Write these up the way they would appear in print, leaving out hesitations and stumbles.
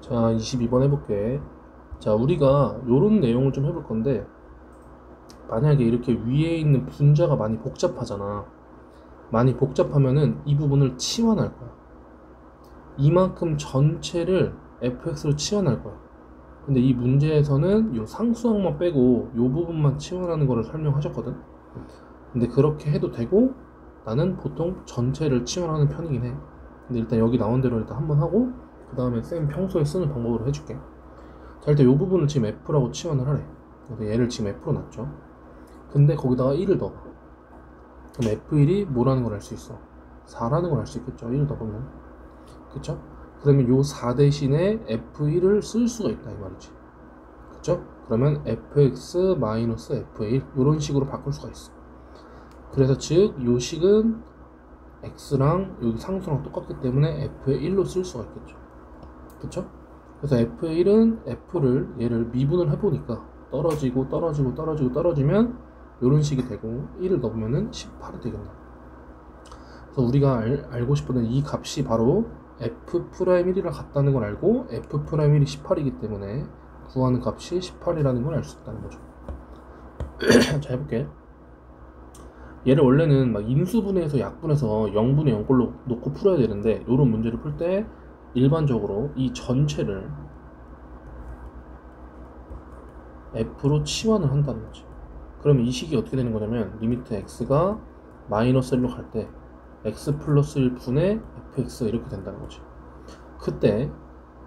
자, 22번 해볼게. 자, 우리가 요런 내용을 좀 해볼 건데, 만약에 이렇게 위에 있는 분자가 많이 복잡하잖아. 많이 복잡하면은 이 부분을 치환할 거야. 이만큼 전체를 fx로 치환할 거야. 근데 이 문제에서는 요 상수항만 빼고 요 부분만 치환하는 거를 설명하셨거든. 근데 그렇게 해도 되고, 나는 보통 전체를 치환하는 편이긴 해. 근데 일단 여기 나온 대로 일단 한번 하고, 그 다음에 쌤 평소에 쓰는 방법으로 해줄게. 자, 일단 이 부분을 지금 F라고 치환을 하래. 그래서 얘를 지금 F로 놨죠. 근데 거기다가 1을 넣어봐. 그럼 F1이 뭐라는 걸 알 수 있어? 4라는 걸 알 수 있겠죠. 1을 넣어보면. 그쵸? 그러면 요 4 대신에 F1을 쓸 수가 있다 이 말이지. 그쵸? 그러면 fx-f1 이런 식으로 바꿀 수가 있어. 그래서 즉 요 식은 x랑 여기 상수랑 똑같기 때문에 f의 1로 쓸 수가 있겠죠. 그쵸? 그래서 f의 1은 f를 얘를 미분을 해보니까 떨어지면 이런 식이 되고 1을 넣으면은 18이 되겠네. 그래서 우리가 알고 싶은 이 값이 바로 f'1이랑 같다는 걸 알고 f'1이 18이기 때문에 구하는 값이 18이라는 걸 알 수 있다는 거죠. 자, 해볼게. 얘를 원래는 막 인수분해해서 약분해서 0분의 0꼴로 놓고 풀어야 되는데, 이런 문제를 풀 때 일반적으로 이 전체를 f로 치환을 한다는 거지. 그러면 이 식이 어떻게 되는 거냐면, 리미트 x가 마이너스 1로 갈 때 x 플러스 1분의 fx 이렇게 된다는 거지. 그때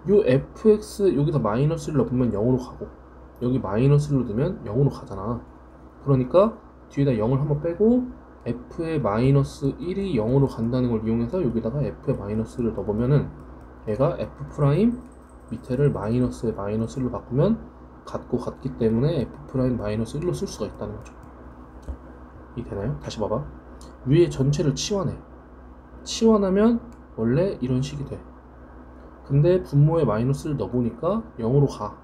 요 fx 여기서 마이너스 1 넣으면 0으로 가고, 여기 마이너스 1로 넣으면 0으로 가잖아. 그러니까 뒤에다 0을 한번 빼고 f의 마이너스 1이 0으로 간다는 걸 이용해서 여기다가 f의 마이너스 1을 넣어보면은 얘가 f 프라임 밑에를 마이너스에 마이너스 1로 바꾸면 같기 때문에 f 프라임 마이너스 1로 쓸 수가 있다는 거죠. 이 되나요? 다시 봐봐. 위에 전체를 치환하면 원래 이런 식이 돼. 근데 분모에 마이너스를 넣어보니까 0으로 가.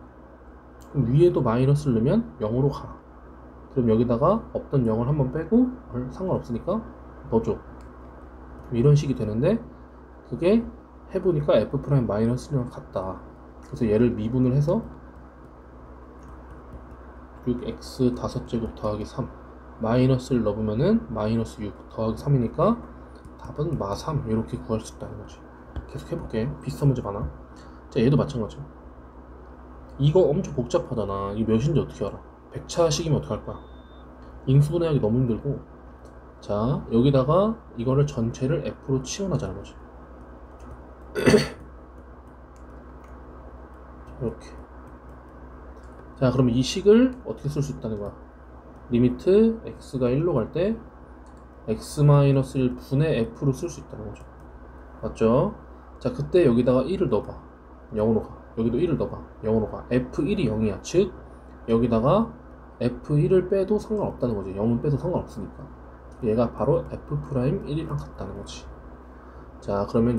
그럼 위에도 마이너스를 넣으면 0으로 가. 그럼 여기다가 없던 0을 한번 빼고 상관없으니까 넣어줘. 이런 식이 되는데, 그게 해보니까 f 프라임 마이너스 1이랑 같다. 그래서 얘를 미분을 해서 6x 5제곱 더하기 3 마이너스를 넣으면은 마이너스 6 더하기 3이니까 답은 마3 이렇게 구할 수 있다는 거지. 계속 해볼게. 비슷한 문제 많아. 자, 얘도 마찬가지. 이거 엄청 복잡하잖아. 이거 몇인지 어떻게 알아? 100차식이면 어떡할 거야? 인수분해하기 너무 힘들고. 자, 여기다가 이거를 전체를 f로 치환하자는 거지. 이렇게. 자, 그러면 이 식을 어떻게 쓸 수 있다는 거야? 리미트 x가 1로 갈 때 x-1분의 f로 쓸 수 있다는 거죠. 맞죠? 자, 그때 여기다가 1을 넣어봐. 0으로 가. 여기도 1을 넣어봐. 0으로 가. f1이 0이야. 즉 여기다가 f1을 빼도 상관없다는 거지. 0은 빼도 상관없으니까. 얘가 바로 f'1이랑 같다는 거지. 자, 그러면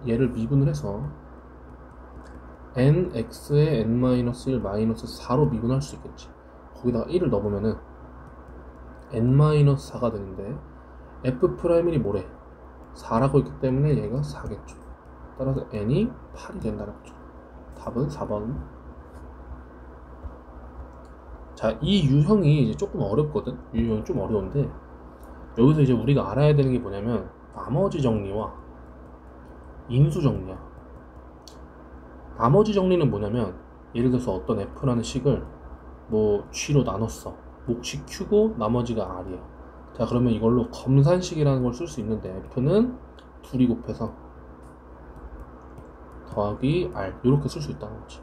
얘를 미분을 해서 nx에 n-1 마이너스 4로 미분할 수 있겠지. 거기다가 1을 넣어보면은 n-4가 되는데 f'1이 뭐래? 4라고 있기 때문에 얘가 4겠죠. 따라서 n이 8이 된다는 거죠. 답은 4번. 자, 이 유형이 이제 조금 어렵거든. 이 유형이 좀 어려운데, 여기서 이제 우리가 알아야 되는 게 뭐냐면 나머지 정리와 인수 정리야. 나머지 정리는 뭐냐면, 예를 들어서 어떤 f라는 식을 뭐 g로 나눴어. 몫이 q고 나머지가 r이야. 자, 그러면 이걸로 검산식이라는 걸 쓸 수 있는데, f는 둘이 곱해서 더하기 r 이렇게 쓸 수 있다는 거지.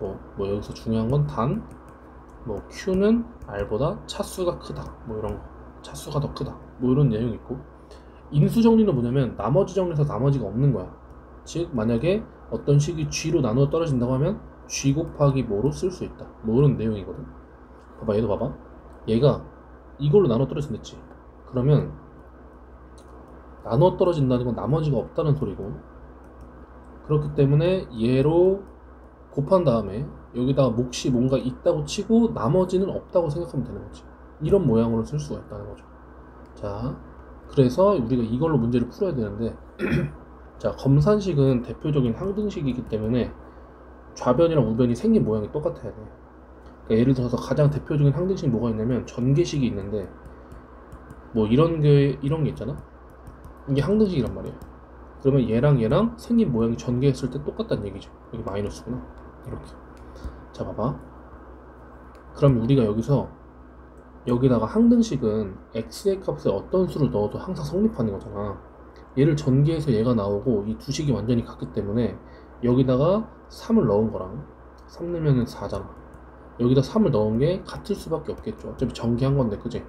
뭐 여기서 중요한 건 단, 뭐 q는 r보다 차수가 크다, 뭐 이런 거, 차수가 더 크다, 뭐 이런 내용이 있고. 인수 정리는 뭐냐면 나머지 정리에서 나머지가 없는 거야. 즉 만약에 어떤 식이 g로 나누어 떨어진다고 하면 g 곱하기 뭐로 쓸 수 있다, 뭐 이런 내용이거든. 봐봐, 얘도 봐봐. 얘가 이걸로 나누어 떨어진댔지. 그러면 나누어 떨어진다는 건 나머지가 없다는 소리고, 그렇기 때문에 얘로 곱한 다음에 여기다가 몫이 뭔가 있다고 치고 나머지는 없다고 생각하면 되는 거지. 이런 모양으로 쓸 수가 있다는 거죠. 자, 그래서 우리가 이걸로 문제를 풀어야 되는데 자, 검산식은 대표적인 항등식이기 때문에 좌변이랑 우변이 생긴 모양이 똑같아야 돼. 그러니까 예를 들어서 가장 대표적인 항등식이 뭐가 있냐면 전개식이 있는데, 뭐 이런 게 있잖아. 이게 항등식이란 말이야. 그러면 얘랑 생긴 모양이 전개했을 때 똑같다는 얘기죠. 여기 마이너스구나. 이렇게. 자, 봐봐. 그럼 우리가 여기다가 항등식은 x의 값에 어떤 수를 넣어도 항상 성립하는 거잖아. 얘를 전개해서 얘가 나오고 이 두 식이 완전히 같기 때문에 여기다가 3을 넣은 거랑 3 넣으면 4잖아. 여기다 3을 넣은 게 같을 수밖에 없겠죠. 어차피 전개한 건데, 그지?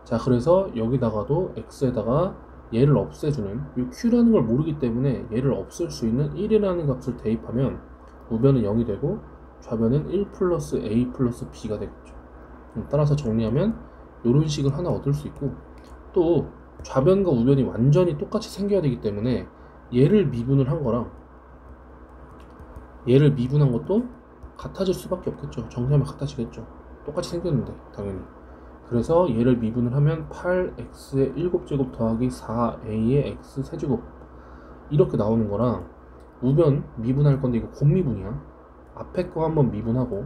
자, 그래서 여기다가도 x에다가 얘를 없애주는, 이 q라는 걸 모르기 때문에 얘를 없앨 수 있는 1이라는 값을 대입하면 우변은 0이 되고 좌변은 1 플러스 a 플러스 b가 되겠죠. 따라서 정리하면 이런 식을 하나 얻을 수 있고, 또 좌변과 우변이 완전히 똑같이 생겨야 되기 때문에 얘를 미분을 한 거랑 얘를 미분한 것도 같아질 수밖에 없겠죠. 정리하면 같아지겠죠. 똑같이 생겼는데 당연히. 그래서 얘를 미분을 하면 8x의 7제곱 더하기 4a의 x 세제곱 이렇게 나오는 거랑, 우변 미분할 건데 이거 곱미분이야. 앞에 거 한번 미분하고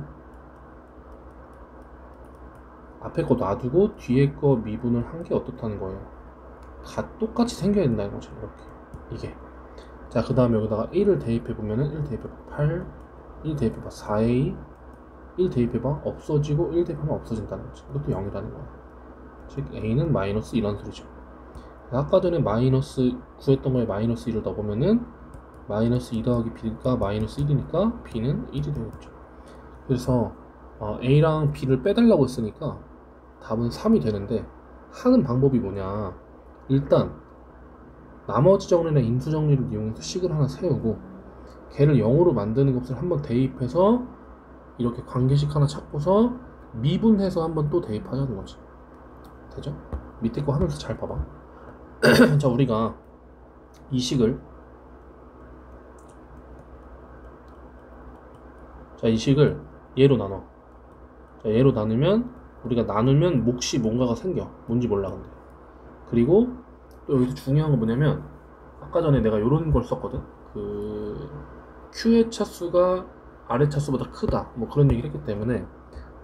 앞에 거 놔두고 뒤에 거 미분을 한 게 어떻다는 거예요. 다 똑같이 생겨야 된다는 거죠. 이렇게. 이게. 자, 그 다음에 여기다가 1을 대입해보면은 1 대입해봐 8, 1 대입해봐 4a, 1 대입해봐 없어지고 1 대입하면 없어진다는 거지. 이것도 0이라는 거야. 즉 a는 마이너스 이런 소리죠. 아까 전에 마이너스 구했던 거에 마이너스 1을 넣어보면은 마이너스 2 더하기 b가 마이너스 1이니까 b는 1이 되겠죠. 그래서 a랑 b를 빼달라고 했으니까 답은 3이 되는데, 하는 방법이 뭐냐. 일단 나머지 정리나 인수 정리를 이용해서 식을 하나 세우고 걔를 0으로 만드는 것을 한번 대입해서 이렇게 관계식 하나 찾고서 미분해서 한번 또 대입하자는 거지. 되죠? 밑에 거 하면서 잘 봐봐. 자, 우리가 이 식을 얘로 나눠. 자, 얘로 나누면 우리가 나누면 몫이 뭔가가 생겨. 뭔지 몰라 근데. 그리고 또 여기서 중요한 건 뭐냐면, 아까 전에 내가 요런 걸 썼거든. Q의 차수가 R의 차수보다 크다, 뭐 그런 얘기를 했기 때문에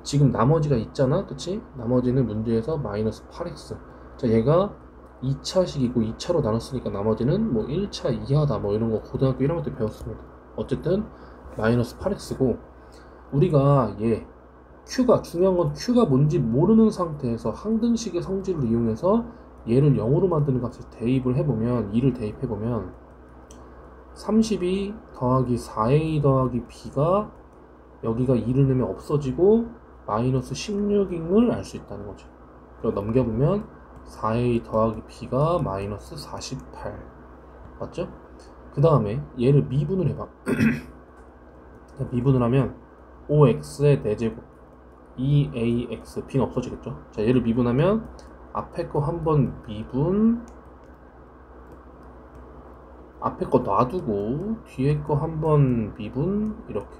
지금 나머지가 있잖아, 그치? 나머지는 문제에서 마이너스 8x. 자, 얘가 2차식이고 2차로 나눴으니까 나머지는 뭐 1차 이하다, 뭐 이런 거 고등학교 1학년 때 배웠습니다. 어쨌든 마이너스 8x고, 우리가 Q가, 중요한 건 Q가 뭔지 모르는 상태에서 항등식의 성질을 이용해서 얘를 0으로 만드는 값을 대입을 해보면, 2를 대입해보면 32 더하기 4a 더하기 b가 여기가 2를 넣으면 없어지고 마이너스 16인 걸 알 수 있다는 거죠. 그리고 넘겨보면 4a 더하기 b가 마이너스 48 맞죠? 그 다음에 얘를 미분을 해봐. 미분을 하면 5x의 4제곱 2ax, b는 없어지겠죠. 자, 얘를 미분하면 앞에 거 한번 미분, 앞에 거 놔두고 뒤에 거 한번 미분, 이렇게.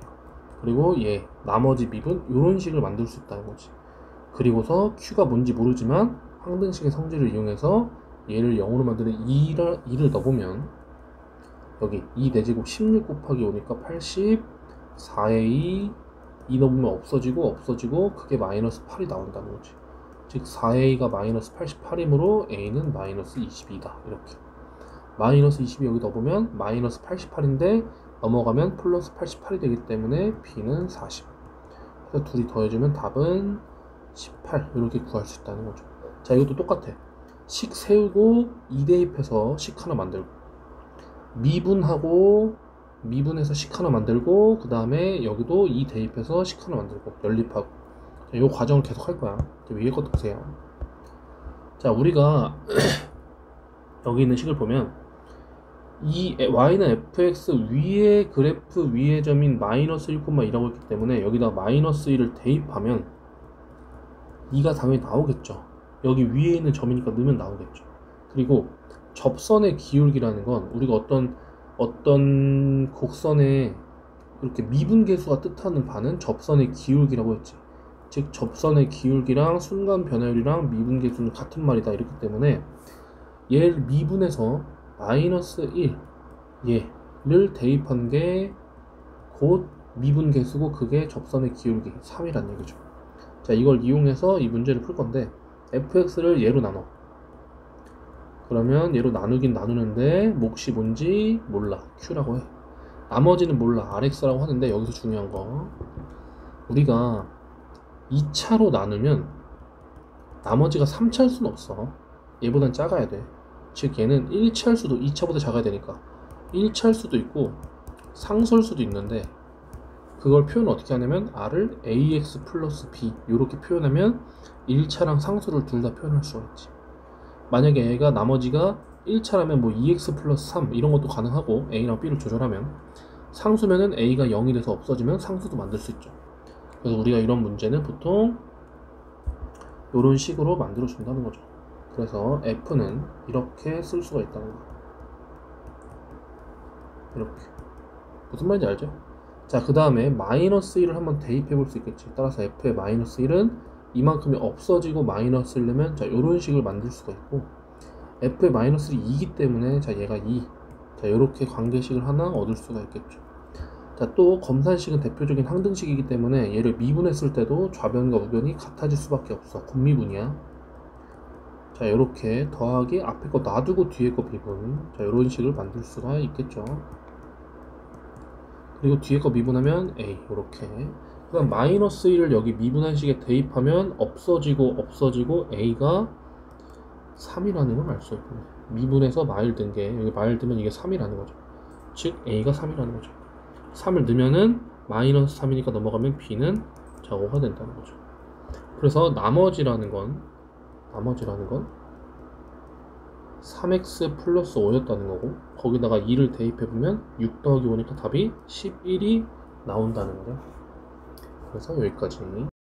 그리고 나머지 미분, 이런 식을 만들 수 있다는 거지. 그리고서 Q가 뭔지 모르지만 항등식의 성질을 이용해서 얘를 0으로 만드는 2를 넣어보면 여기 2 4제곱 16 곱하기 5니까 80, 4a 2 넣으면 없어지고 그게 마이너스 8이 나온다는 거지. 즉 4a가 마이너스 88이므로 a는 마이너스 22다. 이렇게. 마이너스 20이 여기 넣어보면 마이너스 88인데 넘어가면 플러스 88이 되기 때문에 b는 40. 그래서 둘이 더해주면 답은 18. 이렇게 구할 수 있다는 거죠. 자, 이것도 똑같아. 식 세우고 2 대입해서 식 하나 만들고, 미분해서 식 하나 만들고, 그 다음에 여기도 2 대입해서 식 하나 만들고, 연립하고. 자, 이 과정을 계속 할 거야. 위에 것도 보세요. 자, 우리가 여기 있는 식을 보면 이 y는 fx 위에 그래프 위의 점인 마이너스 1,1이라고 했기 때문에 여기다 마이너스 1을 대입하면 2가 당연히 나오겠죠. 여기 위에 있는 점이니까 넣으면 나오겠죠. 그리고 접선의 기울기라는 건 우리가 어떤 곡선의 이렇게 미분계수가 뜻하는 바는 접선의 기울기라고 했지. 즉 접선의 기울기랑 순간 변화율이랑 미분계수는 같은 말이다, 이렇기 때문에 얘를 미분해서 마이너스 1 얘를 대입한 게 곧 미분 개수고 그게 접선의 기울기 3이란 얘기죠. 자, 이걸 이용해서 이 문제를 풀 건데 fx를 얘로 나눠. 그러면 얘로 나누긴 나누는데 몫이 뭔지 몰라. q라고 해. 나머지는 몰라. rx라고 하는데 여기서 중요한 거, 우리가 2차로 나누면 나머지가 3차일 수는 없어. 얘보단 작아야 돼. 즉 얘는 1차일 수도 2차보다 작아야 되니까 1차일 수도 있고 상수일 수도 있는데, 그걸 표현 어떻게 하냐면 r을 ax 플러스 b 이렇게 표현하면 1차랑 상수를 둘 다 표현할 수가 있지. 만약에 얘가 나머지가 1차라면 뭐 2x 플러스 3 이런 것도 가능하고 a랑 b를 조절하면, 상수면은 a가 0이 돼서 없어지면 상수도 만들 수 있죠. 그래서 우리가 이런 문제는 보통 이런 식으로 만들어 준다는 거죠. 그래서 f는 이렇게 쓸 수가 있다는 거예요. 이렇게. 무슨 말인지 알죠? 자, 그 다음에 마이너스 1을 한번 대입해 볼 수 있겠지. 따라서 f의 마이너스 1은 이만큼이 없어지고 마이너스 1려면 자, 이런 식을 만들 수가 있고, f의 마이너스 1이 2기 때문에 자, 얘가 2. 자, 이렇게 관계식을 하나 얻을 수가 있겠죠. 자, 또 검산식은 대표적인 항등식이기 때문에 얘를 미분했을 때도 좌변과 우변이 같아질 수밖에 없어. 곱미분이야. 자, 이렇게 더하기 앞에 거 놔두고 뒤에 거 미분. 자, 이런 식을 만들 수가 있겠죠. 그리고 뒤에 거 미분하면 a. 이렇게. 그다음 마이너스 1을 여기 미분한 식에 대입하면 없어지고 a가 3이라는 걸 알 수 있고, 미분해서 마일 든 게 여기 마일 들면 이게 3이라는 거죠. 즉 a가 3이라는 거죠. 3을 넣으면은 마이너스 3이니까 넘어가면 b는 자 5가 된다는 거죠. 그래서 나머지라는 건 3x 플러스 5였다는 거고, 거기다가 2를 대입해보면 6 더하기 5니까 답이 11이 나온다는 거죠. 그래서 여기까지.